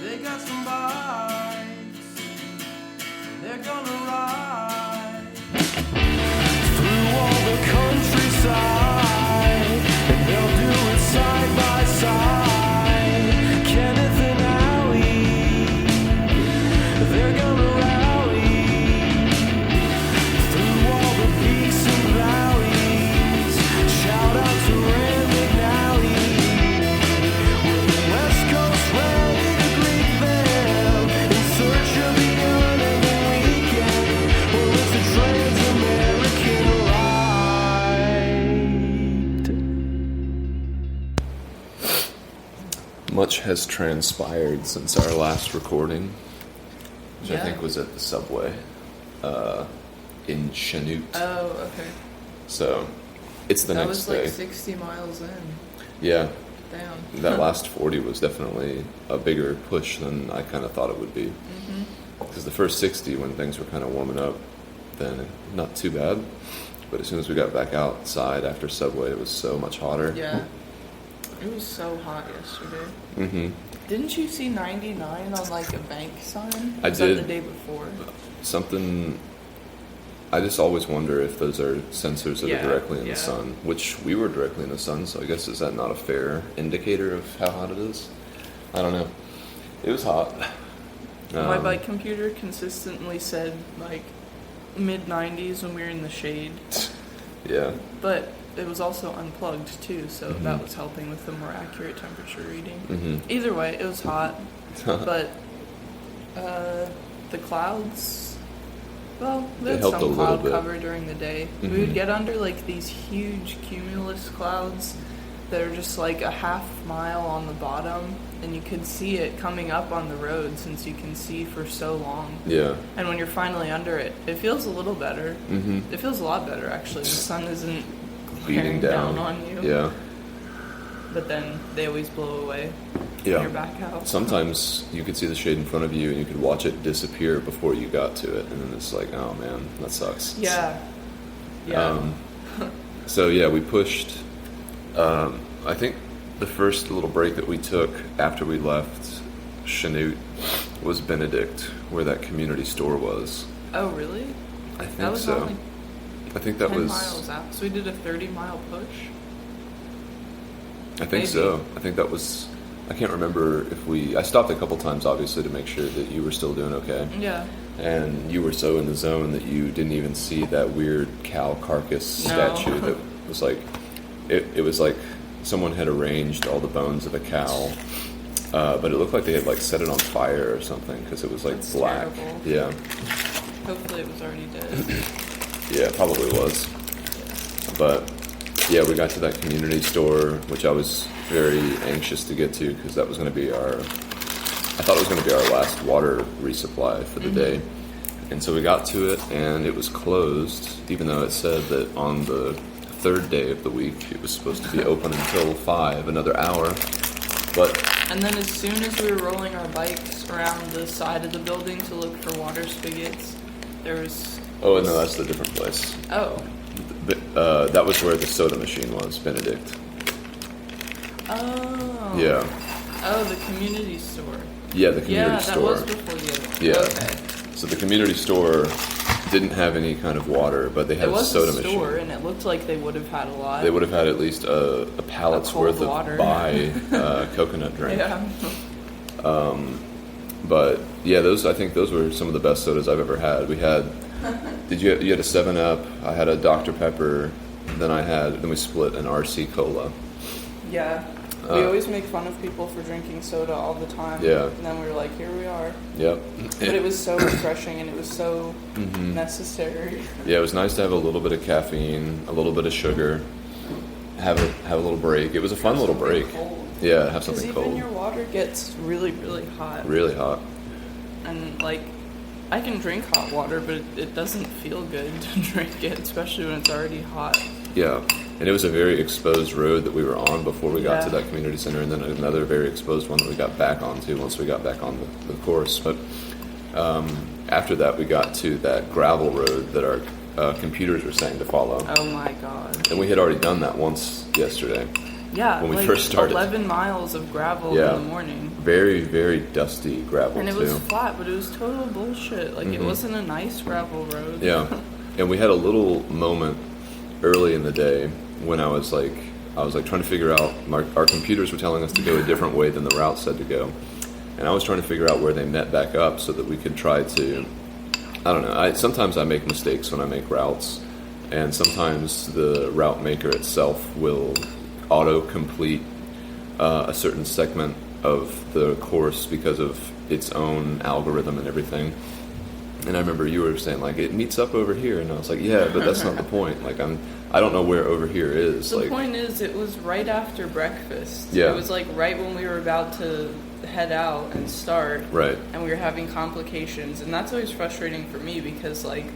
They got some bikes, they're gonna ride through all the countryside, and they'll do it side by side. Kenneth and Allie, they're gonna rally through all the peaks and valleys. Shout out to Rand McNally, with the West Coast ready to greet them in search of the unending weekend. Well, it's a trans-American ride. Much has transpired since our last recording, which I Yeah. think was at the subway in Chanute. Oh, okay. So it's the That next was like day. 60 miles in. Yeah, Damn. that last 40 was definitely a bigger push than I kind of thought it would be. Because the first 60, when things were kind of warming up, then not too bad. But as soon as we got back outside after Subway, it was so much hotter. Yeah. It was so hot yesterday. Mm-hmm. Didn't you see 99 on like a bank sign? I Was that did. the day before? Something. I just always wonder if those are sensors that Yeah, are directly in yeah. the sun, which we were directly in the sun, so I guess is that not a fair indicator of how hot it is? I don't know. It was hot. My bike computer consistently said like mid 90s when we were in the shade, Yeah. but it was also unplugged too, so Mhm. that was helping with the more accurate temperature reading. Mm-hmm. Either way, it was hot, but the clouds, well, we They had helped a some little cloud bit. cover during the day. We Mhm. would get under like these huge cumulus clouds that are just like a half mile on the bottom, and you could see it coming up on the road since you can see for so long. Yeah. And when you're finally under it, it feels a little better. Mm-hmm. It feels a lot better actually. The sun isn't Beating glaring down. on you. Yeah. But then they always blow away when Yeah. you're back out. Sometimes you could see the shade in front of you and you could watch it disappear before you got to it, and then it's like, oh man, that sucks. Yeah. Yeah. So yeah, we pushed. I think the first little break that we took after we left Chanute was Benedict, where that community store was. Oh, really? I think That was so. only I think that 10 was. miles out. So we did a 30-mile push. I think maybe. so. I think that was. I can't remember if we. I stopped a couple times, obviously, to make sure that you were still doing okay. Yeah. And you were so in the zone that you didn't even see that weird cow carcass No. statue that was like, it was like someone had arranged all the bones of a cow, but it looked like they had like set it on fire or something because it was like That's black. terrible. Yeah, Hopefully it was already dead. yeah, it probably was. But yeah, we got to that community store, which I was very anxious to get to because that was going to be our. I thought it was going to be our last water resupply for the day. And so we got to it, and it was closed, even though it said that on the third day of the week it was supposed to be open until 5, another hour. But And then as soon as we were rolling our bikes around the side of the building to look for water spigots, there was... oh no, that's the different place. Oh. That was where the soda machine was, Benedict. Oh. Yeah, Oh, the community store. yeah, the community Yeah, that store. was before the other one. Yeah. Okay. So the community store didn't have any kind of water, but they had It a was soda a store, machine. and it looked like they would have had a lot. They would have had at least a pallet's cold worth of water. buy coconut drink. Yeah. But yeah, I think those were some of the best sodas I've ever had. We had, you had a 7-Up, I had a Dr. Pepper, then we split an RC Cola. Yeah. We always make fun of people for drinking soda all the time. Yeah. And then we were like, here we are. Yep. But it was so refreshing and it was so Mm-hmm. necessary. Yeah, it was nice to have a little bit of caffeine, a little bit of sugar, have a little break. It was a fun little break. Cold. Yeah, have Because something even cold. your water gets really, really hot. Really hot. And like, I can drink hot water, but it doesn't feel good to drink it, especially when it's already hot. Yeah, and it was a very exposed road that we were on before we got to Yeah. that community center, and then another very exposed one that we got back onto once we got back on the course. But after that, we got to that gravel road that our computers were saying to follow, Oh my god. and we had already done that once yesterday. Yeah, when we like first started. 11 miles of gravel Yeah. in the morning. Very, very dusty gravel, And it too. was flat, but it was total bullshit. Like, it wasn't a nice gravel road. Yeah. And we had a little moment early in the day when I was like trying to figure out, our computers were telling us to go a different way than the route said to go. And I was trying to figure out where they met back up so that we could try to, I don't know, sometimes I make mistakes when I make routes, and sometimes the route maker itself will auto-complete a certain segment of the course because of its own algorithm and everything. And I remember you were saying, like, it meets up over here, and I was like, yeah, but that's not the point. Like, I don't know where over here is. The like, point is, it was right after breakfast. Yeah. It was like right when we were about to head out and start. Right. And we were having complications. And that's always frustrating for me because, like,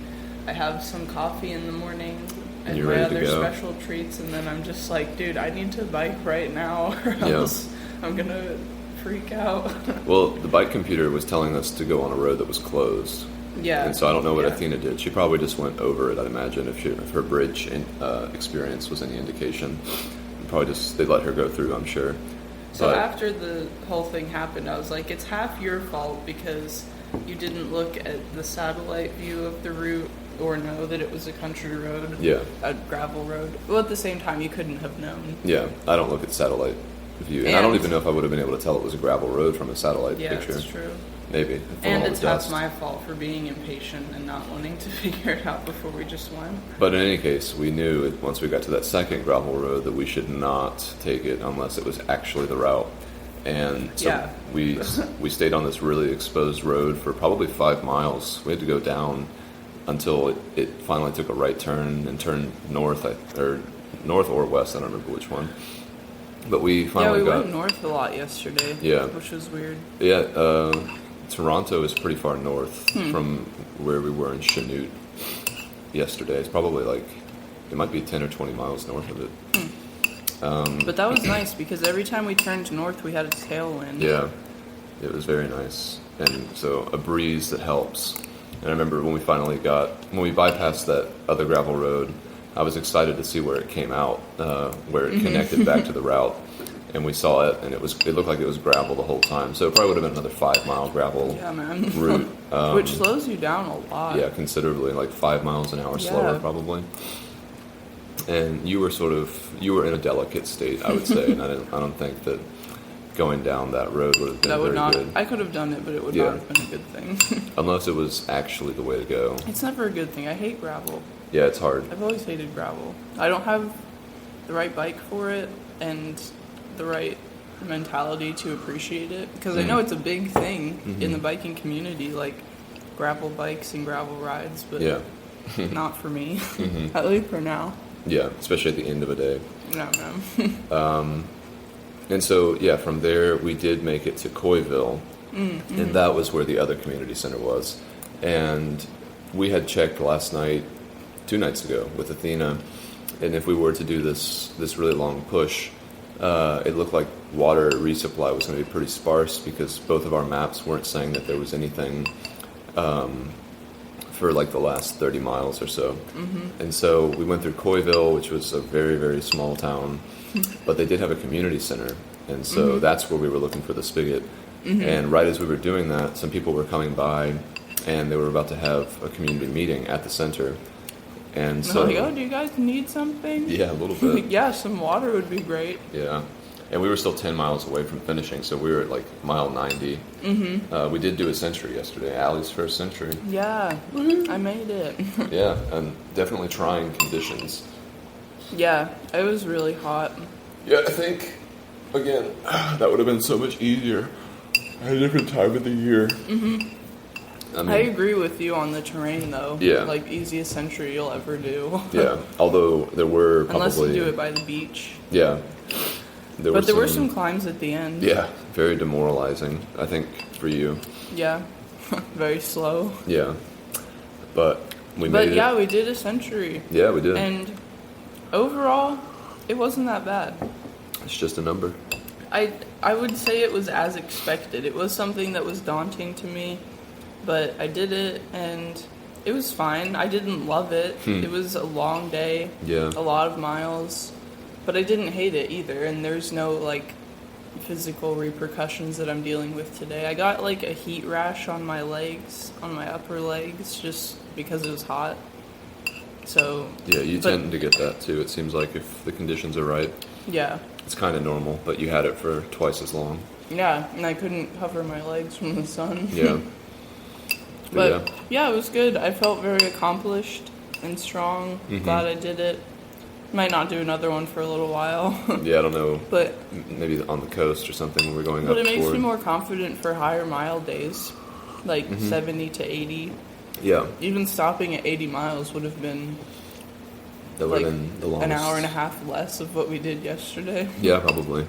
I have some coffee in the morning and you're my ready to other go. special treats, and then I'm just like, dude, I need to bike right now or Yeah. else I'm going to freak out. Well, the bike computer was telling us to go on a road that was closed. Yeah. And so I don't know what Yeah. Athena did. She probably just went over it, I'd imagine, if her bridge experience was any indication. Probably just, they let her go through, I'm sure. So But- after the whole thing happened, I was like, it's half your fault because you didn't look at the satellite view of the route or know that it was a country road, Yeah. a gravel road. Well, at the same time, you couldn't have known. Yeah, I don't look at satellite view. And I don't And- even know if I would have been able to tell it was a gravel road from a satellite Yeah, picture. that's true. Maybe. from And all the it's half dust. my fault for being impatient and not wanting to figure it out before we just went. But in any case, we knew once we got to that second gravel road that we should not take it unless it was actually the route. And so Yeah. we stayed on this really exposed road for probably 5 miles. We had to go down until it finally took a right turn and turned north, north or west. I don't remember which one. But we Yeah, finally we got. went north a lot yesterday. Yeah. Which was weird. Yeah, Toronto is pretty far north Hmm. from where we were in Chanute yesterday. It's probably like, it might be 10 or 20 miles north of it. But that was nice because every time we turned north, we had a tailwind. Yeah, it was very nice. And so a breeze that helps. And I remember when we bypassed that other gravel road, I was excited to see where it came out, where it connected back to the route. And we saw it, and it looked like it was gravel the whole time. So it probably would have been another 5 mile gravel Yeah, man. route. Which slows you down a lot. Yeah, considerably, like 5 miles an hour slower, Yeah. probably. And you were in a delicate state, I would say, and I don't think that going down that road would have been That would very not. good, I could have done it, but it would Yeah. not have been a good thing. unless it was actually the way to go. It's never a good thing. I hate gravel. Yeah, it's hard. I've always hated gravel. I don't have the right bike for it and the right mentality to appreciate it because I know it's a big thing in the biking community, like gravel bikes and gravel rides, but Yeah, not for me. At least for now. yeah, especially at the end of a day. No, no. And so, yeah, from there we did make it to Coyville, and that was where the other community center was. And we had checked last night, 2 nights ago, with Athena, and if we were to do this really long push, it looked like water resupply was going to be pretty sparse because both of our maps weren't saying that there was anything for like the last 30 miles or so. And so we went through Coyville, which was a very, very small town, but they did have a community center. And so that's where we were looking for the spigot. And right as we were doing that, some people were coming by and they were about to have a community meeting at the center. And so, Like, oh, do you guys need something? yeah, a little bit. Yeah, some water would be great. Yeah. And we were still 10 miles away from finishing, so we were at like mile 90. We did do a century yesterday, Allie's first century. Yeah, I made it. Yeah, and definitely trying conditions. Yeah, it was really hot. Yeah, I think, again, that would have been so much easier at a different time of the year. I mean, I agree with you on the terrain, though. Yeah. Like, easiest century you'll ever do. yeah, although there were probably... Unless you do it by the beach. Yeah. There But there were some climbs at the end. Yeah, very demoralizing, I think, for you. Yeah. Very slow. Yeah. But we But made yeah, it. we did a century. Yeah, we did. And overall, it wasn't that bad. It's just a number. I would say it was as expected. It was something that was daunting to me, but I did it and it was fine. I didn't love it. It was a long day, Yeah. a lot of miles, But I didn't hate it either, and there's no like physical repercussions that I'm dealing with today. I got like a heat rash on my legs, on my upper legs, just because it was hot. So Yeah, you tend to get that too. It seems like if the conditions are right, yeah, it's kind of normal, but you had it for twice as long. yeah, and I couldn't cover my legs from the sun. Yeah. But yeah, it was good. I felt very accomplished and strong. Glad I did it. Might not do another one for a little while. Yeah, I don't know. But Maybe on the coast or something when we're going up it makes toward. me more confident for higher mile days, like 70 to 80. Yeah, Even stopping at 80 miles would have been that would like have been the longest. an hour and a half less of what we did yesterday. Yeah, probably.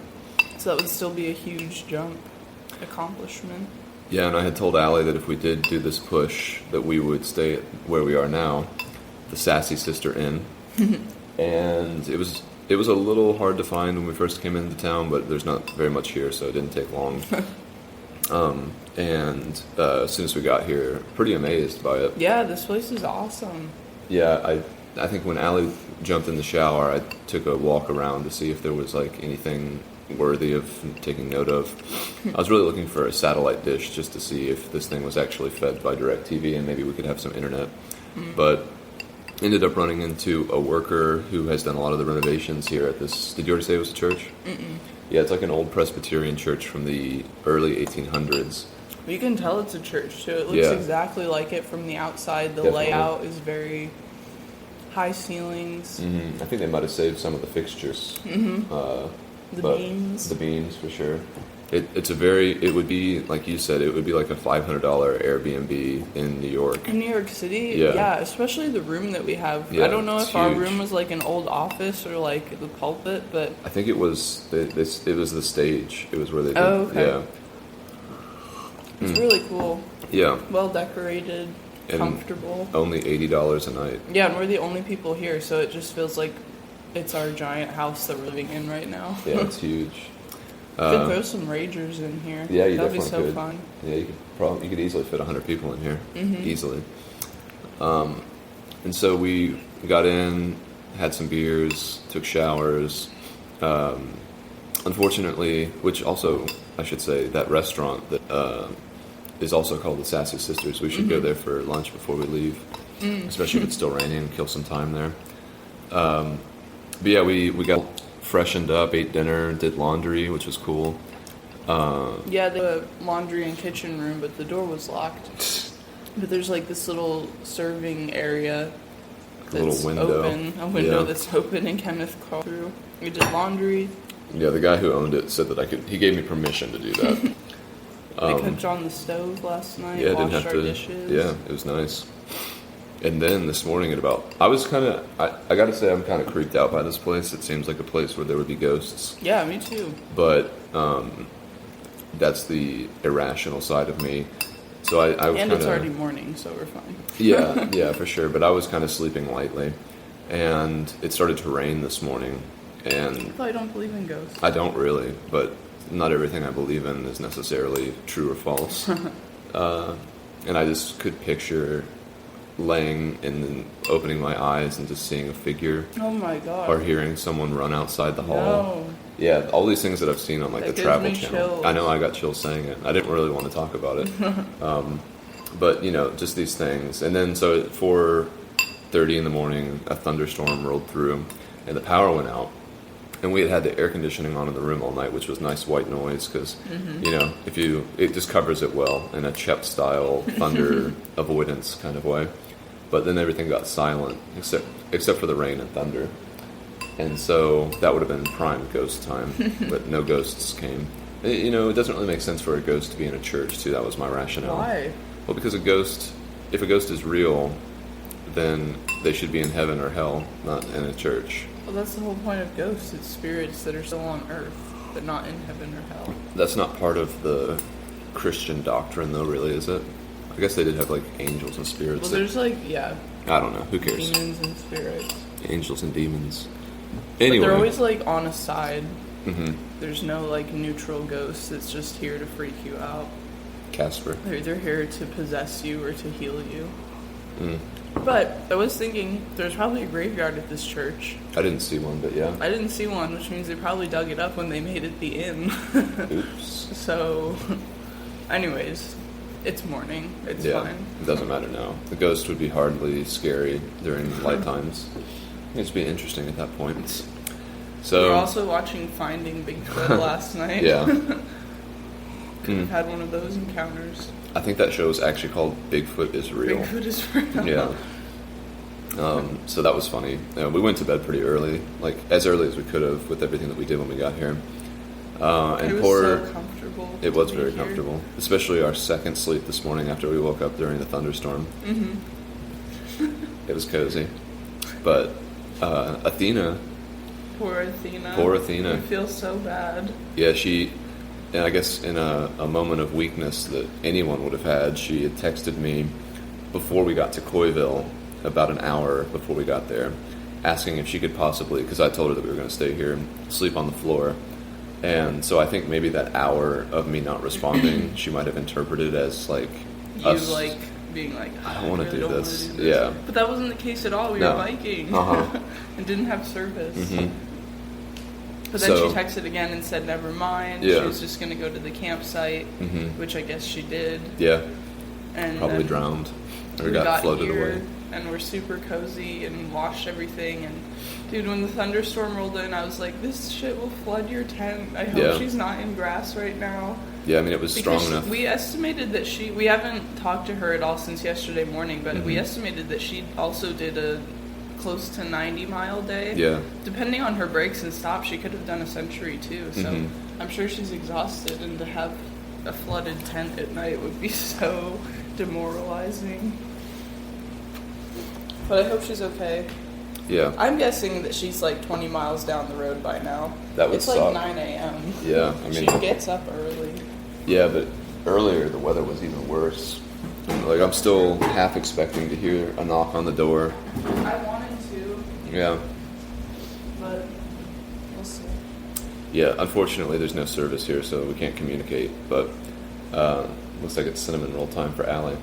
So that would still be a huge jump accomplishment. Yeah, and I had told Allie that if we did do this push, that we would stay at where we are now, the Sassy Sister Inn. And it was a little hard to find when we first came into town, but there's not very much here, so it didn't take long. And as soon as we got here, pretty amazed by it. Yeah, this place is awesome. Yeah, I think when Allie jumped in the shower, I took a walk around to see if there was like anything worthy of taking note of. I was really looking for a satellite dish just to see if this thing was actually fed by DirecTV and maybe we could have some internet. But ended up running into a worker who has done a lot of the renovations here at this. Did you already say it was a church? Yeah, it's like an old Presbyterian church from the early 1800s. You can tell it's a church too. It looks Yeah. exactly like it from the outside. The Definitely. layout is very high ceilings. I think they might have saved some of the fixtures. The But beams. The beams, for sure. It would be, like you said, it would be like a $500 Airbnb in New York. In New York City, Yeah. especially the room that we have. Yeah, I don't know it's if our huge. room was like an old office or like the pulpit, but I think it was it was the stage. It was where they did. Oh, okay. Yeah. it's really cool. Yeah. Well decorated, And comfortable. only $80 a night. Yeah, and we're the only people here, so it just feels like it's our giant house that we're living in right now. Yeah, it's huge. Could throw some ragers in here. Yeah, you That'd be definitely so could. fun. Yeah, you could easily fit 100 people in here, easily. And so we got in, had some beers, took showers. Unfortunately, which also I should say, that restaurant that is also called the Sassy Sisters. We should go there for lunch before we leave, especially if it's still raining, and kill some time there. But yeah, we got freshened up, ate dinner, did laundry, which was cool. Yeah, the laundry and kitchen room, but the door was locked. But there's like this little serving area A little that's window. open, a window Yeah. that's open, and Kenneth crawled through. We did laundry. Yeah, the guy who owned it said that he gave me permission to do that. We cooked on the stove last night, Yeah, I didn't washed have our to. dishes. Yeah, it was nice. And then this morning I got to say I'm kind of creeped out by this place. It seems like a place where there would be ghosts, Yeah, me too. but that's the irrational side of me. So I was And kinda, it's already morning, so we're fine. yeah, for sure. But I was kind of sleeping lightly, and it started to rain this morning, and I don't believe in ghosts. I don't really, but not everything I believe in is necessarily true or false. And I just could picture laying and then opening my eyes and just seeing a figure Oh my god. or hearing someone run outside the hall. No. Yeah, all these things that I've seen on like That the gives Travel me Channel. chills. I know I got chills saying it. I didn't really want to talk about it. But you know, just these things. And then so at 4:30 in the morning, a thunderstorm rolled through, and the power went out. And we had the air conditioning on in the room all night, which was nice white noise because, you know, it just covers it well in a Chet style thunder avoidance kind of way. But then everything got silent except for the rain and thunder. And so that would have been prime ghost time, but no ghosts came. You know, it doesn't really make sense for a ghost to be in a church too. That was my rationale. Why? Well, because if a ghost is real, then they should be in heaven or hell, not in a church. Well, that's the whole point of ghosts. It's spirits that are still on earth, but not in heaven or hell. That's not part of the Christian doctrine, though, really, is it? I guess they did have, like, angels and spirits. Well, there's like, yeah, I don't know. Who cares? demons and spirits. Angels and demons. But Anyway. they're always like on a side. Mhm. There's no like neutral ghost that's just here to freak you out. Casper. They're here to possess you or to heal you. But I was thinking there's probably a graveyard at this church. I didn't see one, but yeah. I didn't see one, which means they probably dug it up when they made it the inn. Oops. So, anyways, it's morning. It's Yeah, fine. it doesn't matter now. The ghost would be hardly scary during light times. It'd be interesting at that point. We So were also watching Finding Bigfoot last night. yeah, Had one of those encounters. I think that show is actually called Bigfoot is Real. Bigfoot is real. Yeah. So that was funny. We went to bed pretty early, like as early as we could have with everything that we did when we got here. And It was poor, so comfortable. it was to very be here. comfortable, especially our second sleep this morning after we woke up during the thunderstorm. It was cozy, but Athena, Poor Athena. Poor Athena. I feel so bad. yeah, she, and I guess in a moment of weakness that anyone would have had, she had texted me before we got to Coyville, about an hour before we got there, asking if she could possibly, because I told her that we were going to stay here, sleep on the floor. And so I think maybe that hour of me not responding, she might have interpreted as like You us. like being like, I don't wanna really do wanna this. do Yeah. But that wasn't the case at all. We No. were biking Uh-huh. and didn't have service. Mhm. But then So- she texted again and said, never mind. Yeah. She was just going to go to the campsite, Mhm. which I guess she did. Yeah, And probably then drowned or we got floated here, away. and we're super cozy and washed everything. And dude, when the thunderstorm rolled in, I was like, this shit will flood your tent. I hope Yeah. she's not in grass right now. Yeah, I mean it was strong Because enough. we estimated that we haven't talked to her at all since yesterday morning, but we Mhm. estimated that she also did a close to 90-mile day. Yeah. Depending on her breaks and stops, she could have done a century too. So Mhm. I'm sure she's exhausted, and to have a flooded tent at night would be so demoralizing. But I hope she's okay. Yeah, I'm guessing that she's like 20 miles down the road by now. That would it's suck. like 9 a.m. yeah. I mean, she gets up early. yeah, but earlier the weather was even worse. Like I'm still half expecting to hear a knock on the door. I wanted to, Yeah. but we'll see. Yeah, unfortunately, there's no service here, so we can't communicate. But looks like it's cinnamon roll time for Allie.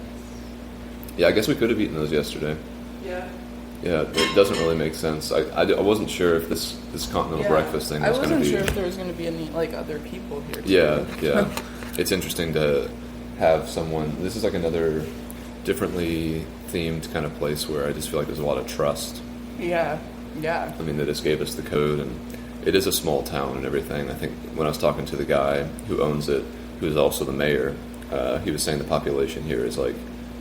Yeah, I guess we could have eaten those yesterday. Yeah. Yeah, it doesn't really make sense. I wasn't sure if this continental breakfast thing I was going to wasn't be. sure if there was going to be any like other people here. Too. Yeah, yeah. It's interesting to have someone. This is like another differently themed kind of place where I just feel like there's a lot of trust. Yeah. Yeah. I mean, they just gave us the code, and it is a small town and everything. I think when I was talking to the guy who owns it, who's also the mayor, he was saying the population here is like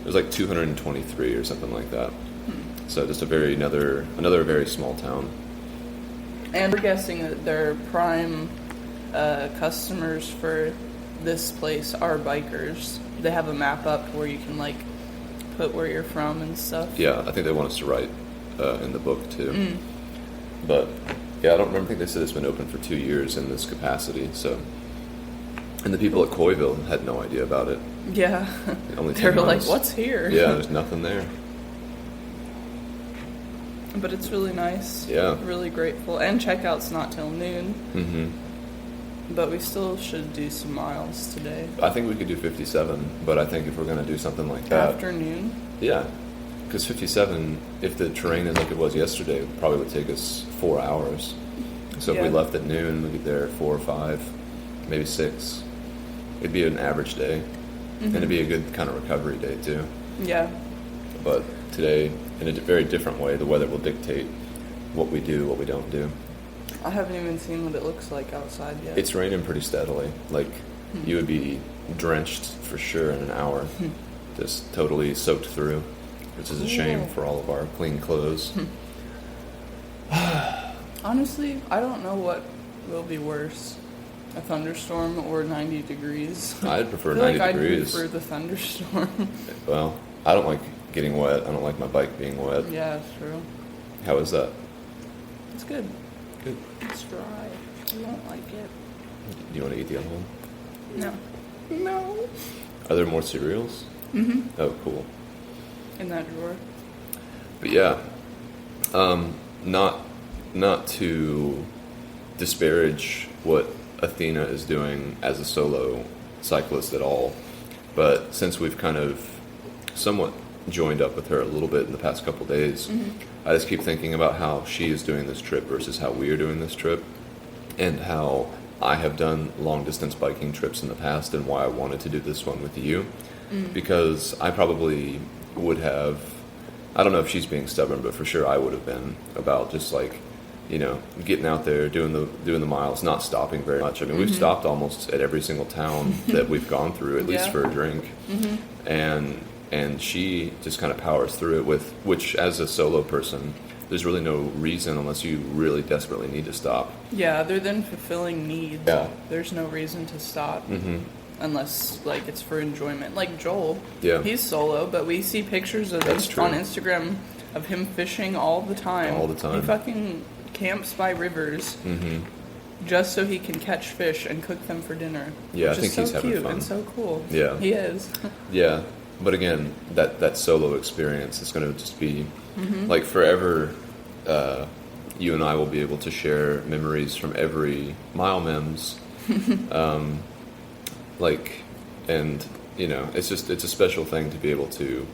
there's like 223 or something like that. So just another very small town. And we're guessing that their prime customers for this place are bikers. They have a map up where you can like put where you're from and stuff. Yeah, I think they want us to write in the book too. But yeah, I think they said it's been open for 2 years in this capacity. So, and the people at Coyville had no idea about it. Yeah. Only They were 10 like, miles. "What's here?" Yeah, there's nothing there. But it's really nice. Yeah. Really grateful. And checkout's not till noon. Hmm. But we still should do some miles today. I think we could do 57, but I think if we're going to do something like that, Afternoon. yeah, because 57, if the terrain is like it was yesterday, it probably would take us 4 hours. So if we Yeah. left at noon, we'd be there at 4 or 5, maybe 6. It'd be an average day, and it'd be a good kind of recovery day too. Yeah. But today, in a very different way, the weather will dictate what we do, what we don't do. I haven't even seen what it looks like outside yet. It's raining pretty steadily. Like, you would be drenched for sure in an hour. Just totally soaked through, which is a shame Cool. for all of our clean clothes. Honestly, I don't know what will be worse. A thunderstorm or 90 degrees. I'd prefer I feel 90 like degrees. I'd prefer the thunderstorm. Well, I don't like getting wet. I don't like my bike being wet. Yeah, it's true. How is that? It's good. Good. It's dry. You won't like it. Do you want to eat the other one? No. No. Are there more cereals? Mm-hmm. Oh, cool. In that drawer. But yeah, not to disparage what Athena is doing as a solo cyclist at all, but since we've kind of somewhat joined up with her a little bit in the past couple days, I just keep thinking about how she is doing this trip versus how we are doing this trip, and how I have done long distance biking trips in the past, and why I wanted to do this one with you, because I probably would have, I don't know if she's being stubborn, but for sure I would have been about just like, you know, getting out there, doing the miles, not stopping very much. I mean, we've stopped almost at every single town that we've gone through, at least Yeah. for a drink. And she just kind of powers through it with, which as a solo person, there's really no reason unless you really desperately need to stop. Yeah, other than fulfilling needs, Yeah. there's no reason to stop. Unless, like, it's for enjoyment. Like Joel, Yeah. he's solo, but we see pictures of That's him true. on Instagram of him fishing all the time. All the time. He fucking camps by rivers just so he can catch fish and cook them for dinner. Yeah, I which think is so he's having cute fun. and so cool. Yeah. He is. Yeah, but again, that solo experience is going to just be like forever. You and I will be able to share memories from every mile mems, like, and you know, it's a special thing to be able to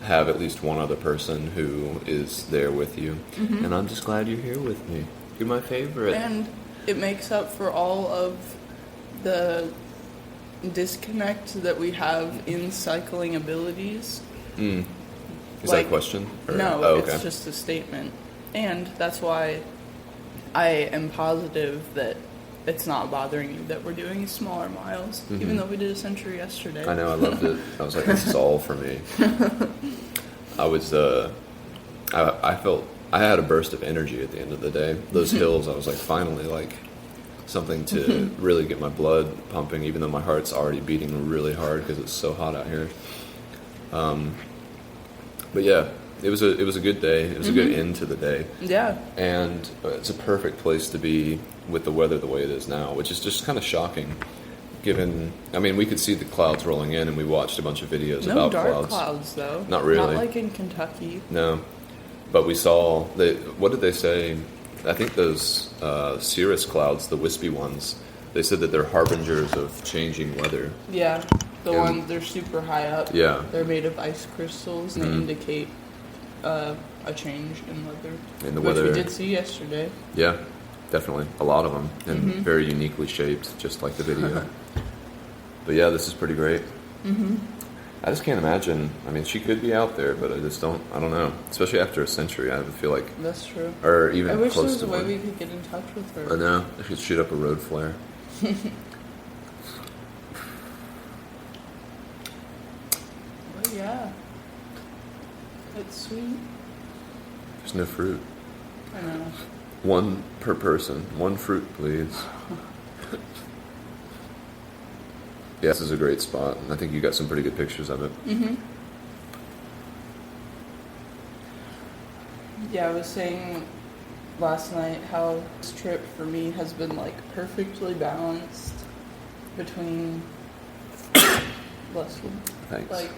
have at least one other person who is there with you, and I'm just glad you're here with me. You're my favorite. And it makes up for all of the disconnect that we have in cycling abilities. Is that a like- question? Or- No, oh, okay. it's just a statement. And that's why I am positive that it's not bothering you that we're doing smaller miles, even though we did a century yesterday. I know, I loved it. I was like, this is all for me. I was, I felt, I had a burst of energy at the end of the day. Those hills, I was like, finally, like, something to really get my blood pumping, even though my heart's already beating really hard because it's so hot out here. But yeah, it was a good day. It was a good end to the day. Yeah. And it's a perfect place to be with the weather the way it is now, which is just kind of shocking. Given, I mean, we could see the clouds rolling in, and we watched a bunch of videos No about dark clouds. though. Not really. Not like in Kentucky. No, but we saw what did they say? I think those cirrus clouds, the wispy ones. They said that they're harbingers of changing weather. Yeah. The And- ones, they're super high up. Yeah. They're made of ice crystals, and they indicate a change in weather. In the which weather. we did see yesterday. Yeah, definitely a lot of them, and very uniquely shaped, just like the video. But yeah, this is pretty great. I just can't imagine. I mean, she could be out there, but I don't know. Especially after a century, I would feel like, That's true. or even I wish there close was to a way one. we could get in touch with her. I know. I should shoot up a road flare. But yeah. It's sweet. There's no fruit. I know. One per person. One fruit, please. Yeah, this is a great spot. And I think you got some pretty good pictures of it. Yeah, I was saying last night how this trip for me has been like perfectly balanced between bless you, Thanks. like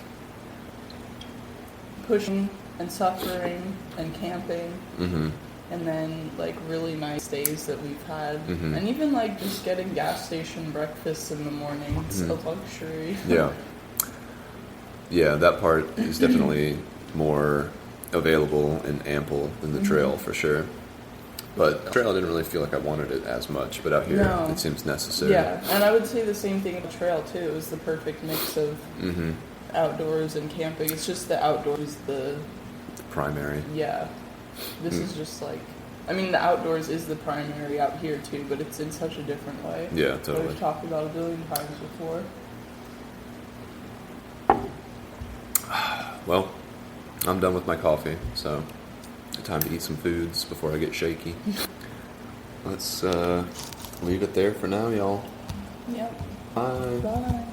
pushing and suffering and camping, and then like really nice days that we've had, and even like just getting gas station breakfasts in the morning. It's a luxury. Yeah. Yeah, that part is definitely more available and ample than the trail for sure. But the trail, I didn't really feel like I wanted it as much, but out here No. it seems necessary. Yeah, and I would say the same thing about the trail too. It was the perfect mix of outdoors and camping. It's just the outdoors, Primary. yeah. This is just like, I mean, the outdoors is the primary out here too, but it's in such a different way. Yeah, That totally. we've talked about a billion times before. Well, I'm done with my coffee, so time to eat some foods before I get shaky. Let's leave it there for now, y'all. Yep. Bye. Bye.